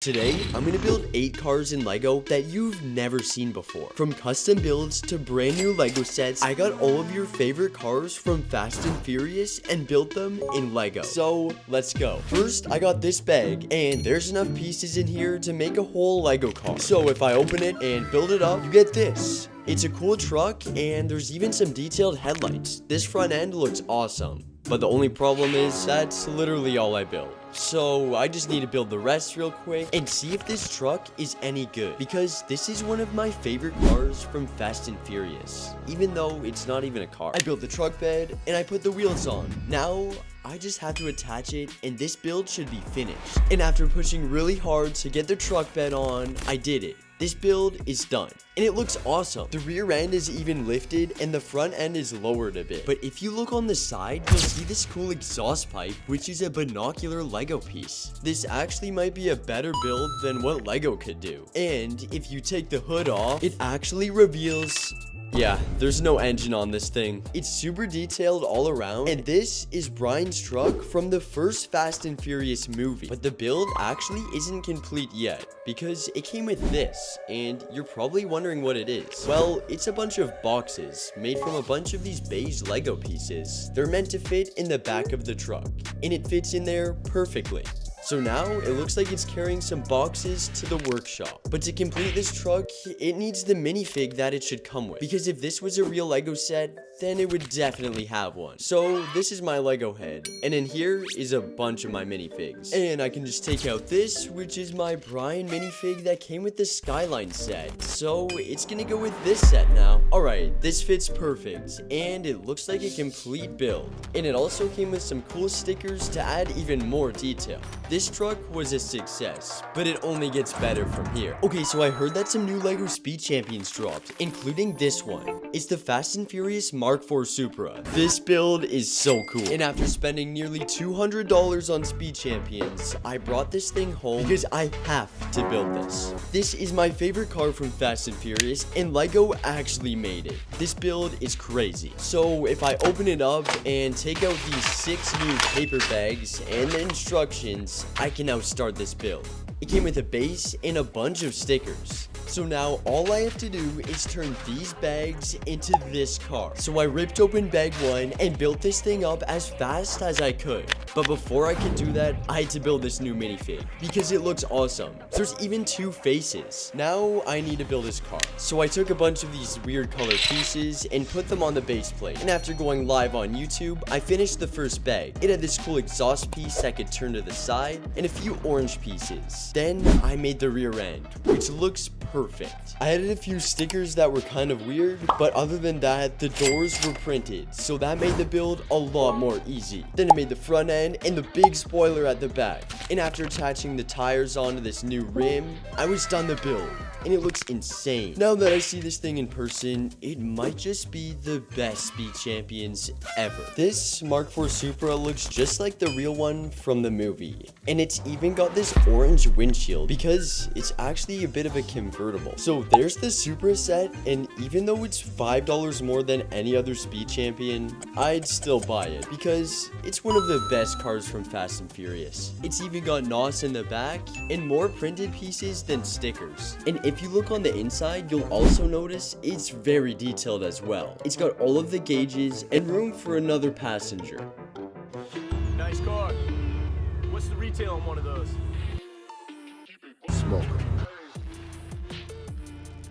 Today, I'm gonna build 8 cars in LEGO that you've never seen before. From custom builds to brand new LEGO sets, I got all of your favorite cars from Fast and Furious and built them in LEGO. So, let's go. First, I got this bag, and there's enough pieces in here to make a whole LEGO car. So if I open it and build it up, you get this. It's a cool truck, and there's even some detailed headlights. This front end looks awesome. But the only problem is, that's literally all I built. So I just need to build the rest real quick and see if this truck is any good. Because this is one of my favorite cars from Fast and Furious. Even though it's not even a car. I built the truck bed and I put the wheels on. Now I just have to attach it and this build should be finished. And after pushing really hard to get the truck bed on, I did it. This build is done, and it looks awesome. The rear end is even lifted, and the front end is lowered a bit. But if you look on the side, you'll see this cool exhaust pipe, which is a binocular LEGO piece. This actually might be a better build than what LEGO could do. And if you take the hood off, it actually reveals... yeah, there's no engine on this thing. It's super detailed all around, and this is Brian's truck from the first Fast and Furious movie. But the build actually isn't complete yet, because it came with this, and you're probably wondering what it is. Well, it's a bunch of boxes, made from a bunch of these beige LEGO pieces. They're meant to fit in the back of the truck, and it fits in there perfectly. So now, it looks like it's carrying some boxes to the workshop. But to complete this truck, it needs the minifig that it should come with. Because if this was a real LEGO set, then it would definitely have one. So, this is my LEGO head. And in here is a bunch of my minifigs. And I can just take out this, which is my Brian minifig that came with the Skyline set. So, it's gonna go with this set now. Alright, this fits perfect. And it looks like a complete build. And it also came with some cool stickers to add even more detail. This truck was a success, but it only gets better from here. Okay, so I heard that some new LEGO Speed Champions dropped, including this one. It's the Fast and Furious Mark IV Supra. This build is so cool. And after spending nearly $200 on Speed Champions, I brought this thing home because I have to build this. This is my favorite car from Fast and Furious, and LEGO actually made it. This build is crazy. So if I open it up and take out these 6 new paper bags and the instructions, I can now start this build. It came with a base and a bunch of stickers. So now all I have to do is turn these bags into this car. So I ripped open bag 1 and built this thing up as fast as I could. But before I could do that, I had to build this new minifig because it looks awesome. There's even 2 faces. Now I need to build this car. So I took a bunch of these weird color pieces and put them on the base plate. And after going live on YouTube, I finished the first bag. It had this cool exhaust piece that could turn to the side and a few orange pieces. Then I made the rear end, which looks perfect. I added a few stickers that were kind of weird, but other than that, the doors were printed, so that made the build a lot more easy. Then I made the front end and the big spoiler at the back. And after attaching the tires onto this new rim, I was done the build. And it looks insane. Now that I see this thing in person, it might just be the best Speed Champions ever. This Mark IV Supra looks just like the real one from the movie. And it's even got this orange windshield because it's actually a bit of a convertible. So there's the Supra set, and even though it's $5 more than any other Speed Champion, I'd still buy it because it's one of the best cars from Fast and Furious. It's even got NOS in the back and more printed pieces than stickers. And if you look on the inside, you'll also notice it's very detailed as well. It's got all of the gauges and room for another passenger. Nice car. What's the retail on one of those? Smoke.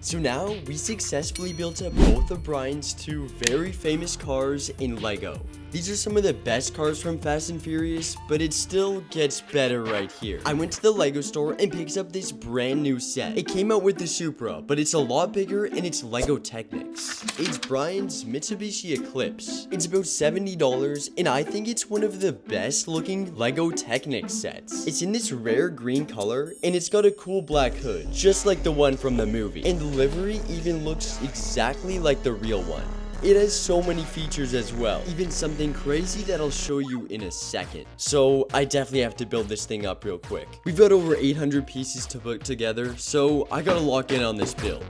So now, we successfully built up both of Brian's 2 very famous cars in LEGO. These are some of the best cars from Fast and Furious, but it still gets better right here. I went to the LEGO store and picked up this brand new set. It came out with the Supra, but it's a lot bigger and it's LEGO Technics. It's Brian's Mitsubishi Eclipse. It's about $70, and I think it's one of the best looking LEGO Technic sets. It's in this rare green color, and it's got a cool black hood, just like the one from the movie. And the livery even looks exactly like the real one. It has so many features as well, even something crazy that I'll show you in a second. So I definitely have to build this thing up real quick. We've got over 800 pieces to put together, so I gotta lock in on this build.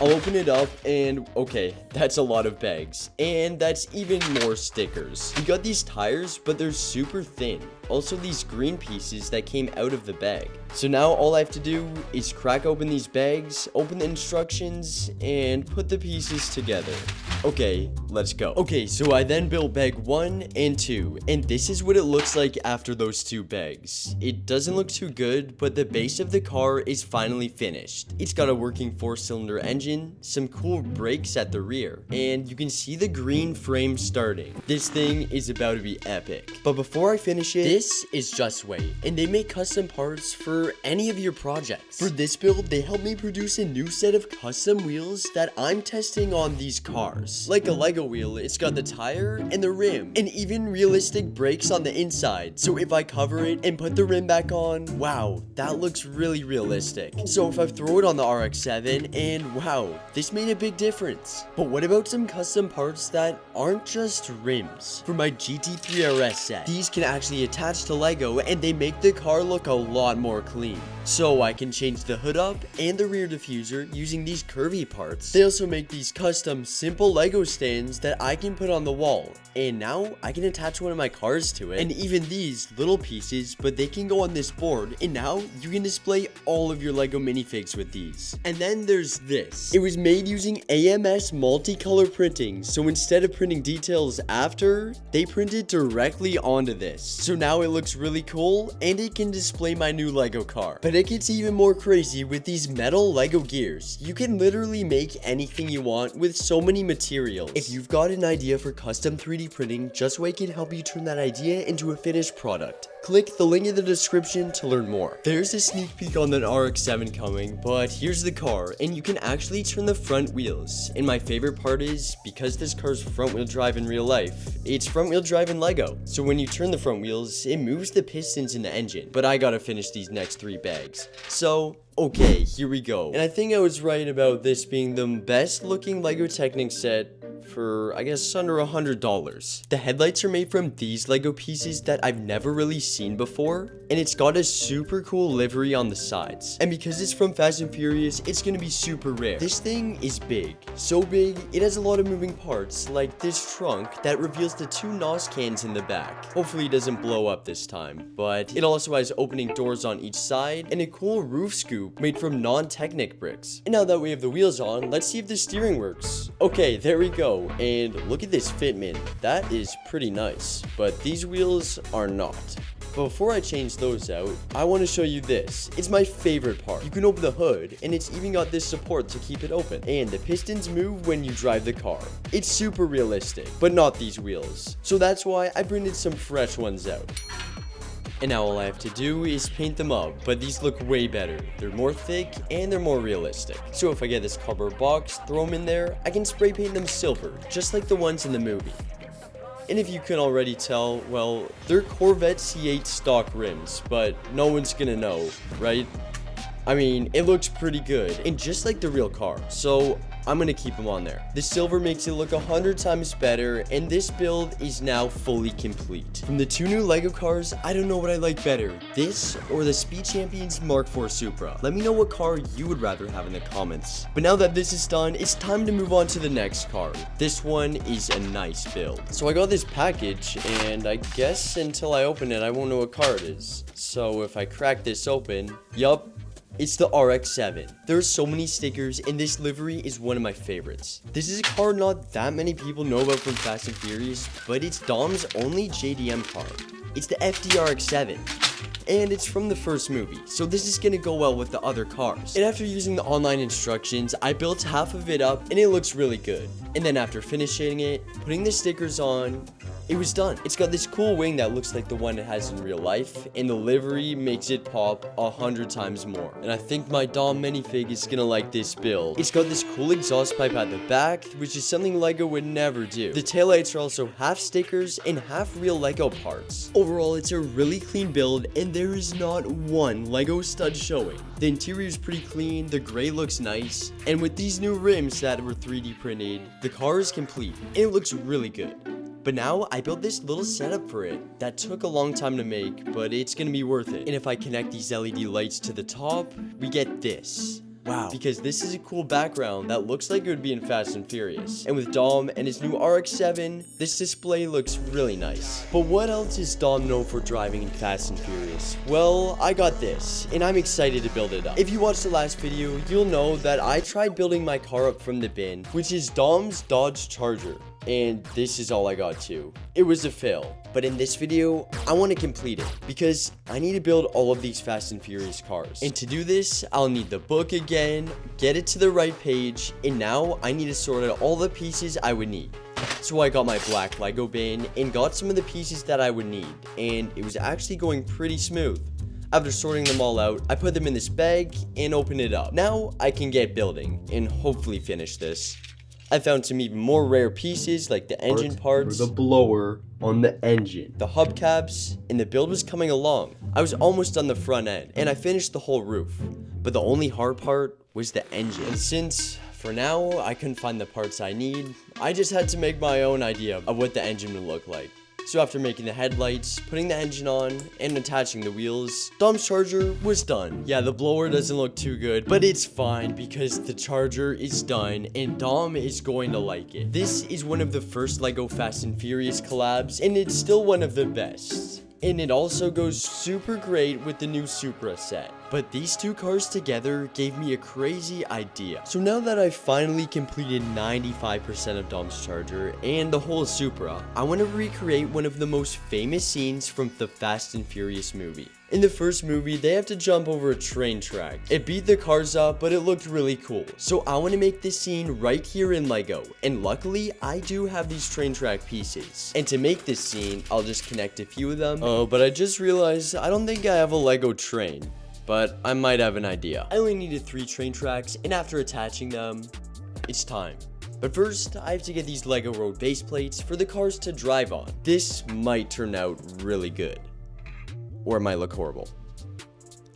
I'll open it up and okay, that's a lot of bags. And that's even more stickers. We got these tires, but they're super thin. Also these green pieces that came out of the bag. So now all I have to do is crack open these bags, open the instructions, and put the pieces together. Okay, let's go. Okay, so I then built bag 1 and 2, and this is what it looks like after those 2 bags. It doesn't look too good, but the base of the car is finally finished. It's got a working 4-cylinder engine, some cool brakes at the rear, and you can see the green frame starting. This thing is about to be epic. But before I finish it, this is JUSTWAY, and they make custom parts for any of your projects. For this build, they helped me produce a new set of custom wheels that I'm testing on these cars. Like a Lego wheel, it's got the tire and the rim, and even realistic brakes on the inside. So if I cover it and put the rim back on, wow, that looks really realistic. So if I throw it on the RX-7, and wow, this made a big difference. But what about some custom parts that aren't just rims? For my GT3 RS set, these can actually attach to Lego, and they make the car look a lot more clean. So I can change the hood up and the rear diffuser using these curvy parts. They also make these custom simple Lego stands that I can put on the wall, and now I can attach one of my cars to it. And even these little pieces, but they can go on this board, and now you can display all of your Lego minifigs with these. And then there's this. It was made using AMS multicolor printing, so instead of printing details after, they printed directly onto this. So now it looks really cool, and it can display my new Lego car. But it gets even more crazy with these metal Lego gears. You can literally make anything you want with so many materials. If you've got an idea for custom 3D printing, JUSTWAY can help you turn that idea into a finished product. Click the link in the description to learn more. There's a sneak peek on the RX-7 coming, but here's the car, and you can actually turn the front wheels. And my favorite part is, because this car's front wheel drive in real life, it's front wheel drive in Lego. So when you turn the front wheels, it moves the pistons in the engine. But I gotta finish these next 3 bags. So, okay, here we go. And I think I was right about this being the best looking LEGO Technic set for, I guess, under $100. The headlights are made from these Lego pieces that I've never really seen before, and it's got a super cool livery on the sides. And because it's from Fast and Furious, it's gonna be super rare. This thing is big. So big, it has a lot of moving parts, like this trunk that reveals the 2 NOS cans in the back. Hopefully it doesn't blow up this time, but it also has opening doors on each side and a cool roof scoop made from non-Technic bricks. And now that we have the wheels on, let's see if the steering works. Okay, there we go. And look at this fitment. That is pretty nice, but these wheels are not. But before I change those out, I want to show you this. It's my favorite part. You can open the hood, and it's even got this support to keep it open. And the pistons move when you drive the car. It's super realistic, but not these wheels. So that's why I printed some fresh ones out. And now all I have to do is paint them up, but these look way better. They're more thick and they're more realistic. So if I get this cardboard box, throw them in there, I can spray paint them silver, just like the ones in the movie. And if you can already tell, well, they're Corvette C8 stock rims, but no one's gonna know, right? I mean, it looks pretty good, and just like the real car, so I'm gonna keep them on there. The silver makes it look 100 times better, and this build is now fully complete. From the 2 new LEGO cars, I don't know what I like better, this or the Speed Champions Mark IV Supra. Let me know what car you would rather have in the comments. But now that this is done, it's time to move on to the next car. This one is a nice build. So I got this package, and I guess until I open it, I won't know what car it is. So if I crack this open, yup, it's the RX-7. There's so many stickers, and this livery is one of my favorites. This is a car not that many people know about from Fast and Furious, but it's Dom's only JDM car. It's the FDRX-7. And it's from the first movie, so this is gonna go well with the other cars. And after using the online instructions, I built half of it up, and it looks really good. And then after finishing it, putting the stickers on, it was done. It's got this cool wing that looks like the one it has in real life, and the livery makes it pop 100 times more. And I think my Dom minifig is gonna like this build. It's got this cool exhaust pipe at the back, which is something LEGO would never do. The taillights are also half stickers and half real LEGO parts. Overall, it's a really clean build, and there is not one LEGO stud showing. The interior is pretty clean, the gray looks nice, and with these new rims that were 3D printed, the car is complete, and it looks really good. But now I built this little setup for it that took a long time to make, but it's gonna be worth it. And if I connect these LED lights to the top, we get this. Wow, because this is a cool background that looks like it would be in Fast and Furious. And with Dom and his new RX-7, this display looks really nice. But what else is Dom known for driving in Fast and Furious? Well, I got this, and I'm excited to build it up. If you watched the last video, you'll know that I tried building my car up from the bin, which is Dom's Dodge Charger. And this is all I got to. It was a fail. But in this video, I want to complete it because I need to build all of these Fast and Furious cars. And to do this, I'll need the book again, get it to the right page, and now I need to sort out all the pieces I would need. So I got my black Lego bin and got some of the pieces that I would need, and it was actually going pretty smooth. After sorting them all out, I put them in this bag and opened it up. Now I can get building and hopefully finish this. I found some even more rare pieces like the engine parts, the blower on the engine, the hubcaps, and the build was coming along. I was almost on the front end and I finished the whole roof. But the only hard part was the engine. And since for now I couldn't find the parts I need, I just had to make my own idea of what the engine would look like. So after making the headlights, putting the engine on, and attaching the wheels, Dom's Charger was done. Yeah, the blower doesn't look too good, but it's fine because the Charger is done and Dom is going to like it. This is one of the first LEGO Fast and Furious collabs, and it's still one of the best. And it also goes super great with the new Supra set. But these two cars together gave me a crazy idea. So now that I've finally completed 95% of Dom's Charger and the whole Supra, I want to recreate one of the most famous scenes from the Fast and Furious movie. In the first movie, they have to jump over a train track. It beat the cars up, but it looked really cool. So I want to make this scene right here in LEGO. And luckily, I do have these train track pieces. And to make this scene, I'll just connect a few of them. Oh, but I just realized I don't think I have a LEGO train. But I might have an idea. I only needed 3 train tracks, and after attaching them, it's time. But first, I have to get these LEGO road base plates for the cars to drive on. This might turn out really good. Or it might look horrible.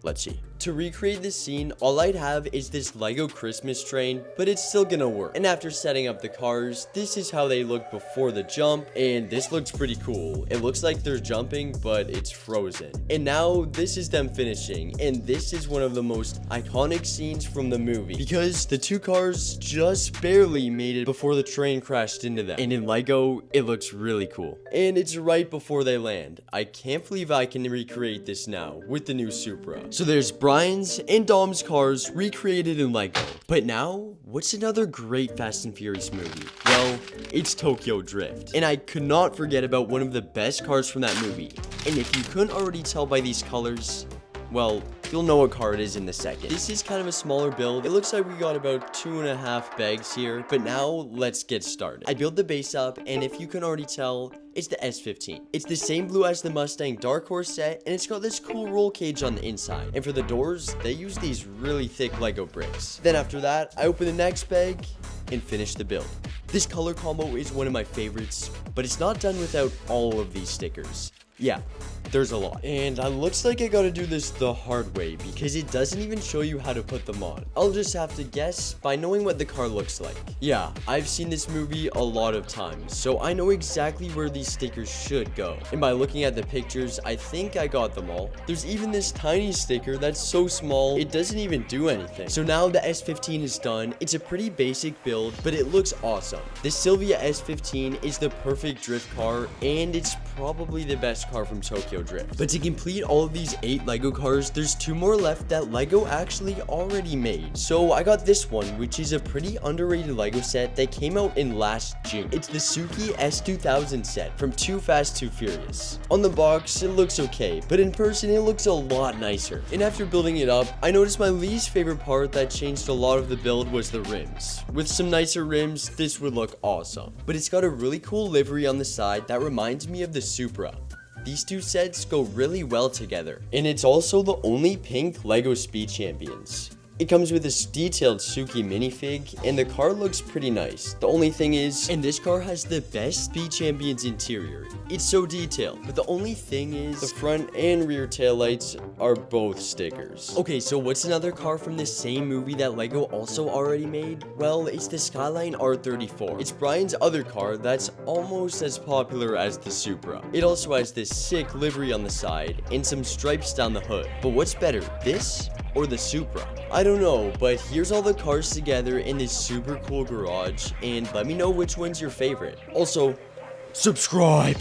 Let's see. To recreate this scene, all I'd have is this LEGO Christmas train, but it's still gonna work. And after setting up the cars, this is how they look before the jump, and this looks pretty cool. It looks like they're jumping, but it's frozen. And now this is them finishing, and this is one of the most iconic scenes from the movie, because the two cars just barely made it before the train crashed into them. And in LEGO, it looks really cool. And it's right before they land. I can't believe I can recreate this now with the new Supra. So there's Brian's and Dom's cars recreated in LEGO. But now, what's another great Fast and Furious movie? Well, it's Tokyo Drift. And I could not forget about one of the best cars from that movie. And if you couldn't already tell by these colors, well, you'll know what car it is in a second. This is kind of a smaller build. It looks like we got about 2.5 bags here, but now let's get started. I built the base up, and if you can already tell, it's the S15. It's the same blue as the Mustang Dark Horse set, and it's got this cool roll cage on the inside. And for the doors, they use these really thick LEGO bricks. Then after that, I open the next bag and finish the build. This color combo is one of my favorites, but it's not done without all of these stickers. Yeah, there's a lot. And it looks like I gotta do this the hard way because it doesn't even show you how to put them on. I'll just have to guess by knowing what the car looks like. Yeah, I've seen this movie a lot of times, so I know exactly where these stickers should go. And by looking at the pictures, I think I got them all. There's even this tiny sticker that's so small, it doesn't even do anything. So now the S15 is done. It's a pretty basic build, but it looks awesome. The Silvia S15 is the perfect drift car, and it's probably the best car from Tokyo Drift. But to complete all of these 8 LEGO cars, there's 2 more left that LEGO actually already made. So I got this one, which is a pretty underrated LEGO set that came out in last June. It's the Suki S2000 set from Too Fast, Too Furious. On the box, it looks okay, but in person, it looks a lot nicer. And after building it up, I noticed my least favorite part that changed a lot of the build was the rims. With some nicer rims, this would look awesome. But it's got a really cool livery on the side that reminds me of the Supra. These two sets go really well together. And it's also the only pink LEGO Speed Champions. It comes with this detailed Suki minifig, and the car looks pretty nice. The only thing is, and this car has the best Speed Champions interior. It's so detailed, but the only thing is, the front and rear taillights are both stickers. Okay, so what's another car from the same movie that LEGO also already made? Well, it's the Skyline R34. It's Brian's other car that's almost as popular as the Supra. It also has this sick livery on the side, and some stripes down the hood. But what's better, this or the Supra? I don't know, but here's all the cars together in this super cool garage, and let me know which one's your favorite. Also, subscribe!